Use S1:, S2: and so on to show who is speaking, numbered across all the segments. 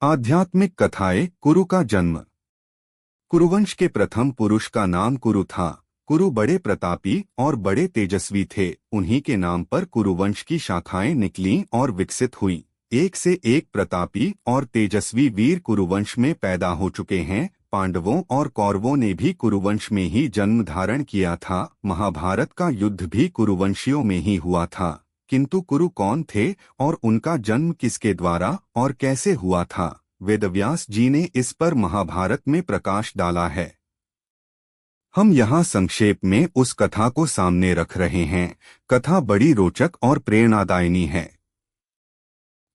S1: आध्यात्मिक कथाएं। कुरु का जन्म। कुरुवंश के प्रथम पुरुष का नाम कुरु था। कुरु बड़े प्रतापी और बड़े तेजस्वी थे। उन्हीं के नाम पर कुरुवंश की शाखाएं निकलीं और विकसित हुईं। एक से एक प्रतापी और तेजस्वी वीर कुरुवंश में पैदा हो चुके हैं। पांडवों और कौरवों ने भी कुरुवंश में ही जन्म धारण किया था। महाभारत का युद्ध भी कुरुवंशियों में ही हुआ था। किंतु कुरु कौन थे और उनका जन्म किसके द्वारा और कैसे हुआ था, वेदव्यास जी ने इस पर महाभारत में प्रकाश डाला है। हम यहाँ संक्षेप में उस कथा को सामने रख रहे हैं। कथा बड़ी रोचक और प्रेरणादायिनी है।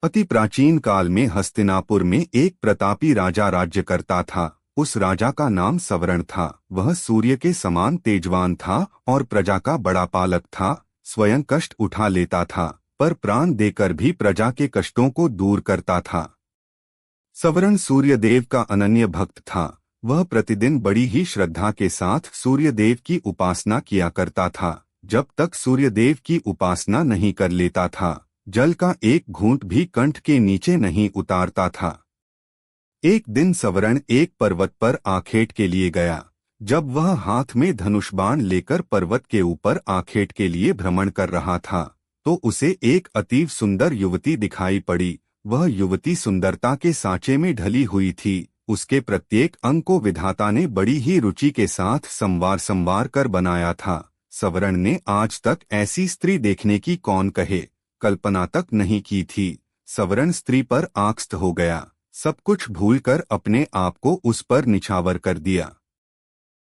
S1: अति प्राचीन काल में हस्तिनापुर में एक प्रतापी राजा राज्य करता था। उस राजा का नाम सवर्ण था। वह सूर्य के समान तेजवान था और प्रजा का बड़ा पालक था। स्वयं कष्ट उठा लेता था, पर प्राण देकर भी प्रजा के कष्टों को दूर करता था। सवर्ण सूर्यदेव का अनन्य भक्त था। वह प्रतिदिन बड़ी ही श्रद्धा के साथ सूर्यदेव की उपासना किया करता था। जब तक सूर्यदेव की उपासना नहीं कर लेता था, जल का एक घूंट भी कंठ के नीचे नहीं उतारता था। एक दिन सवर्ण एक पर्वत पर आखेट के लिए गया। जब वह हाथ में धनुष बाण लेकर पर्वत के ऊपर आखेट के लिए भ्रमण कर रहा था, तो उसे एक अतीव सुंदर युवती दिखाई पड़ी। वह युवती सुंदरता के सांचे में ढली हुई थी। उसके प्रत्येक अंग को विधाता ने बड़ी ही रुचि के साथ संवार कर बनाया था। सवर्ण ने आज तक ऐसी स्त्री देखने की कौन कहे, कल्पना तक नहीं की थी। सवर्ण स्त्री पर आकृष्ट हो गया। सब कुछ भूलकर अपने आप को उस पर निछावर कर दिया।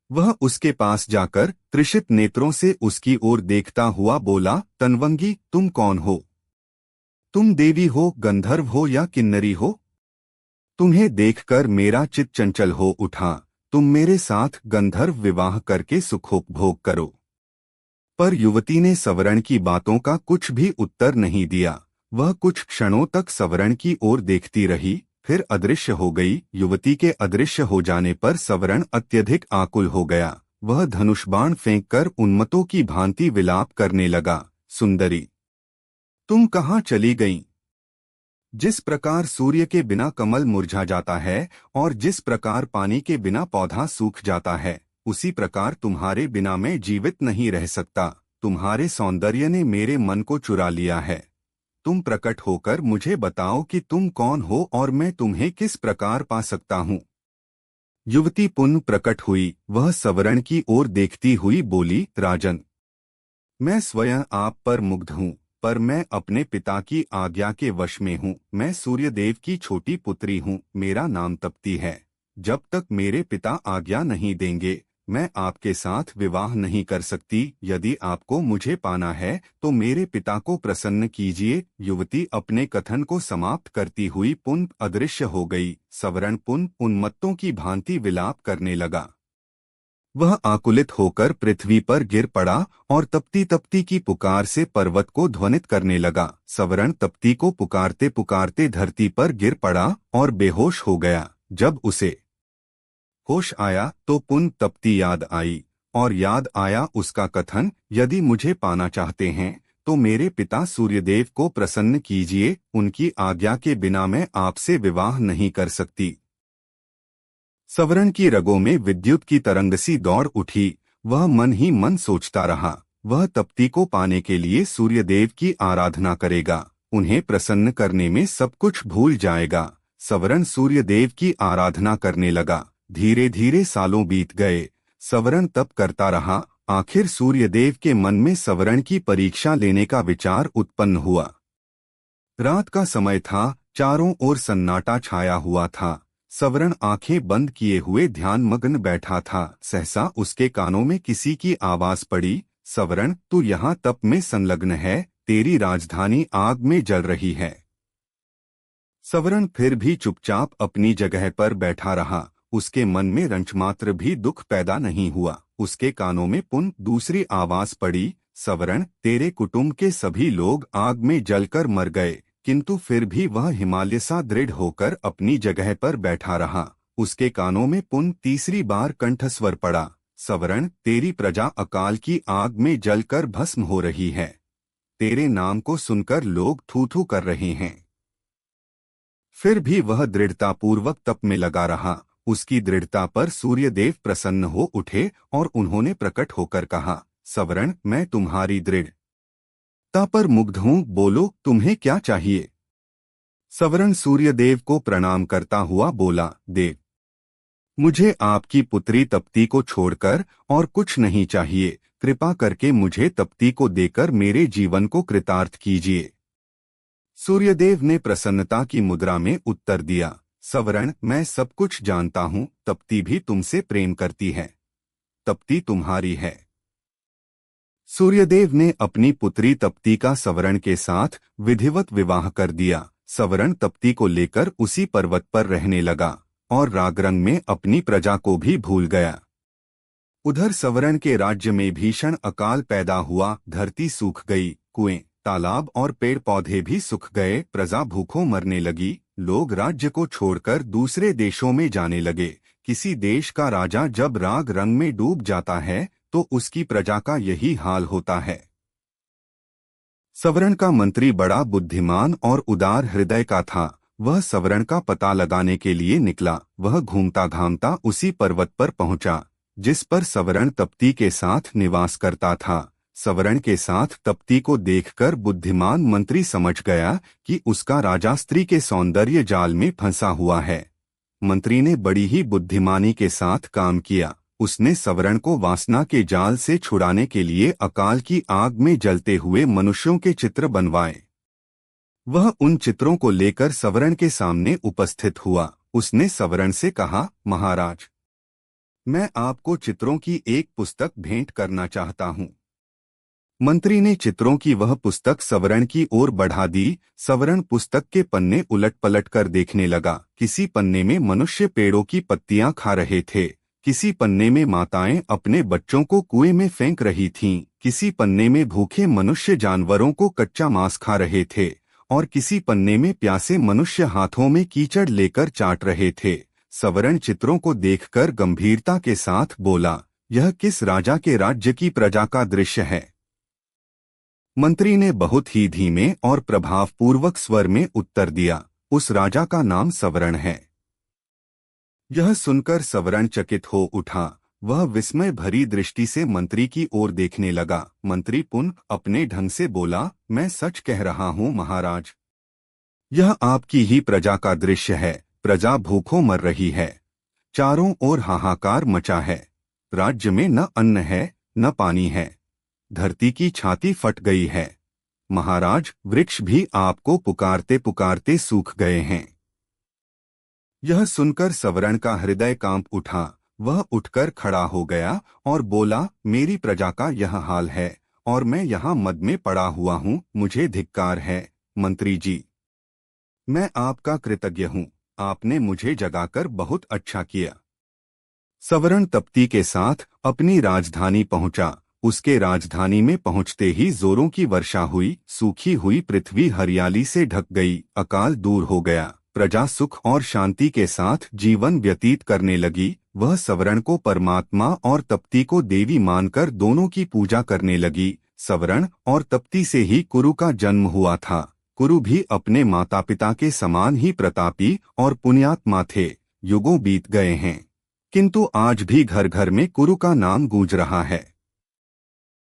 S1: वह उसके पास जाकर त्रिषित नेत्रों से उसकी ओर देखता हुआ बोला, तनवंगी, तुम कौन हो? तुम देवी हो, गंधर्व हो या किन्नरी हो? तुम्हें देखकर मेरा चित्त चंचल हो उठा। तुम मेरे साथ गंधर्व विवाह करके सुखोपभोग करो। पर युवती ने सवर्ण की बातों का कुछ भी उत्तर नहीं दिया। वह कुछ क्षणों तक सवर्ण की ओर देखती रही, फिर अदृश्य हो गई। युवती के अदृश्य हो जाने पर सवर्ण अत्यधिक आकुल हो गया। वह धनुष बाण फेंककर उन्मत्तों की भांति विलाप करने लगा, सुंदरी, तुम कहाँ चली गईं? जिस प्रकार सूर्य के बिना कमल मुरझा जाता है और जिस प्रकार पानी के बिना पौधा सूख जाता है, उसी प्रकार तुम्हारे बिना मैं जीवित नहीं रह सकता। तुम्हारे सौंदर्य ने मेरे मन को चुरा लिया है। तुम प्रकट होकर मुझे बताओ कि तुम कौन हो और मैं तुम्हें किस प्रकार पा सकता हूँ। युवती पुनः प्रकट हुई। वह सवर्ण की ओर देखती हुई बोली, राजन, मैं स्वयं आप पर मुग्ध हूँ, पर मैं अपने पिता की आज्ञा के वश में हूँ। मैं सूर्यदेव की छोटी पुत्री हूँ। मेरा नाम तप्ती है। जब तक मेरे पिता आज्ञा नहीं देंगे, मैं आपके साथ विवाह नहीं कर सकती। यदि आपको मुझे पाना है तो मेरे पिता को प्रसन्न कीजिए। युवती अपने कथन को समाप्त करती हुई पुनः अदृश्य हो गई। सवर्ण पुनः उन्मत्तों की भांति विलाप करने लगा। वह आकुलित होकर पृथ्वी पर गिर पड़ा और तप्ती तप्ती की पुकार से पर्वत को ध्वनित करने लगा। सवर्ण तप्ती को पुकारते पुकारते धरती पर गिर पड़ा और बेहोश हो गया। जब उसे होश आया तो पुनः तप्ती याद आई और याद आया उसका कथन, यदि मुझे पाना चाहते हैं तो मेरे पिता सूर्यदेव को प्रसन्न कीजिए। उनकी आज्ञा के बिना मैं आपसे विवाह नहीं कर सकती। सवर्ण की रगों में विद्युत की तरंग सी दौड़ उठी। वह मन ही मन सोचता रहा। वह तप्ती को पाने के लिए सूर्यदेव की आराधना करेगा। उन्हें प्रसन्न करने में सब कुछ भूल जाएगा। सवर्ण सूर्यदेव की आराधना करने लगा। धीरे धीरे सालों बीत गए। सवर्ण तप करता रहा। आखिर सूर्यदेव के मन में सवर्ण की परीक्षा लेने का विचार उत्पन्न हुआ। रात का समय था। चारों ओर सन्नाटा छाया हुआ था। सवर्ण आंखें बंद किए हुए ध्यानमग्न बैठा था। सहसा उसके कानों में किसी की आवाज पड़ी, सवर्ण, तू यहाँ तप में संलग्न है। तेरी राजधानी आग में जल रही है। सवर्ण फिर भी चुपचाप अपनी जगह पर बैठा रहा। उसके मन में रंचमात्र भी दुख पैदा नहीं हुआ। उसके कानों में पुनः दूसरी आवाज पड़ी, सवर्ण, तेरे कुटुंब के सभी लोग आग में जलकर मर गए। किंतु फिर भी वह हिमालय सा दृढ़ होकर अपनी जगह पर बैठा रहा। उसके कानों में पुनः तीसरी बार कंठस्वर पड़ा, सवर्ण, तेरी प्रजा अकाल की आग में जलकर भस्म हो रही है। तेरे नाम को सुनकर लोग थू थू कर रहे हैं। फिर भी वह दृढ़तापूर्वक तप में लगा रहा। उसकी दृढ़ता पर सूर्यदेव प्रसन्न हो उठे और उन्होंने प्रकट होकर कहा, सवर्ण, मैं तुम्हारी दृढ़ता पर मुग्ध हूँ, बोलो तुम्हें क्या चाहिए। सवर्ण सूर्यदेव को प्रणाम करता हुआ बोला, देव, मुझे आपकी पुत्री तप्ती को छोड़कर और कुछ नहीं चाहिए। कृपा करके मुझे तप्ती को देकर मेरे जीवन को कृतार्थ कीजिए। सूर्यदेव ने प्रसन्नता की मुद्रा में उत्तर दिया, सवर्ण, मैं सब कुछ जानता हूँ। तप्ती भी तुमसे प्रेम करती है। तप्ती तुम्हारी है। सूर्यदेव ने अपनी पुत्री तप्ती का सवर्ण के साथ विधिवत विवाह कर दिया। सवर्ण तप्ती को लेकर उसी पर्वत पर रहने लगा और रागरंग में अपनी प्रजा को भी भूल गया। उधर सवर्ण के राज्य में भीषण अकाल पैदा हुआ। धरती सूख गई, कुएं, तालाब और पेड़ पौधे भी सूख गए। प्रजा भूखों मरने लगी। लोग राज्य को छोड़कर दूसरे देशों में जाने लगे। किसी देश का राजा जब राग रंग में डूब जाता है तो उसकी प्रजा का यही हाल होता है। सवर्ण का मंत्री बड़ा बुद्धिमान और उदार हृदय का था। वह सवर्ण का पता लगाने के लिए निकला। वह घूमता घामता उसी पर्वत पर पहुंचा जिस पर सवर्ण तप्ती के साथ निवास करता था। सवर्ण के साथ तप्ती को देखकर बुद्धिमान मंत्री समझ गया कि उसका राजा स्त्री के सौंदर्य जाल में फंसा हुआ है। मंत्री ने बड़ी ही बुद्धिमानी के साथ काम किया। उसने सवर्ण को वासना के जाल से छुड़ाने के लिए अकाल की आग में जलते हुए मनुष्यों के चित्र बनवाए। वह उन चित्रों को लेकर सवर्ण के सामने उपस्थित हुआ। उसने सवर्ण से कहा, महाराज, मैं आपको चित्रों की एक पुस्तक भेंट करना चाहता हूँ। मंत्री ने चित्रों की वह पुस्तक सवर्ण की ओर बढ़ा दी। सवर्ण पुस्तक के पन्ने उलट पलट कर देखने लगा। किसी पन्ने में मनुष्य पेड़ों की पत्तियां खा रहे थे। किसी पन्ने में माताएं अपने बच्चों को कुएं में फेंक रही थीं। किसी पन्ने में भूखे मनुष्य जानवरों को कच्चा मांस खा रहे थे और किसी पन्ने में प्यासे मनुष्य हाथों में कीचड़ लेकर चाट रहे थे। सवर्ण चित्रों को देखकर गंभीरता के साथ बोला, यह किस राजा के राज्य की प्रजा का दृश्य है? मंत्री ने बहुत ही धीमे और प्रभावपूर्वक स्वर में उत्तर दिया, उस राजा का नाम सवर्ण है। यह सुनकर सवर्ण चकित हो उठा। वह विस्मय भरी दृष्टि से मंत्री की ओर देखने लगा। मंत्री पुनः अपने ढंग से बोला, मैं सच कह रहा हूँ महाराज, यह आपकी ही प्रजा का दृश्य है। प्रजा भूखों मर रही है। चारों ओर हाहाकार मचा है। राज्य में न अन्न है न पानी है। धरती की छाती फट गई है। महाराज, वृक्ष भी आपको पुकारते पुकारते सूख गए हैं। यह सुनकर सवर्ण का हृदय कांप उठा। वह उठकर खड़ा हो गया और बोला, मेरी प्रजा का यह हाल है और मैं यहाँ मद में पड़ा हुआ हूँ। मुझे धिक्कार है। मंत्री जी, मैं आपका कृतज्ञ हूँ। आपने मुझे जगाकर बहुत अच्छा किया। सवर्ण तप्ती के साथ अपनी राजधानी पहुंचा। उसके राजधानी में पहुंचते ही जोरों की वर्षा हुई। सूखी हुई पृथ्वी हरियाली से ढक गई। अकाल दूर हो गया। प्रजा सुख और शांति के साथ जीवन व्यतीत करने लगी। वह सवर्ण को परमात्मा और तप्ती को देवी मानकर दोनों की पूजा करने लगी। सवर्ण और तप्ती से ही कुरु का जन्म हुआ था। कुरु भी अपने माता पिता के समान ही प्रतापी और पुण्यात्मा थे। युगों बीत गए हैं, किंतु आज भी घर घर में कुरु का नाम गूंज रहा है।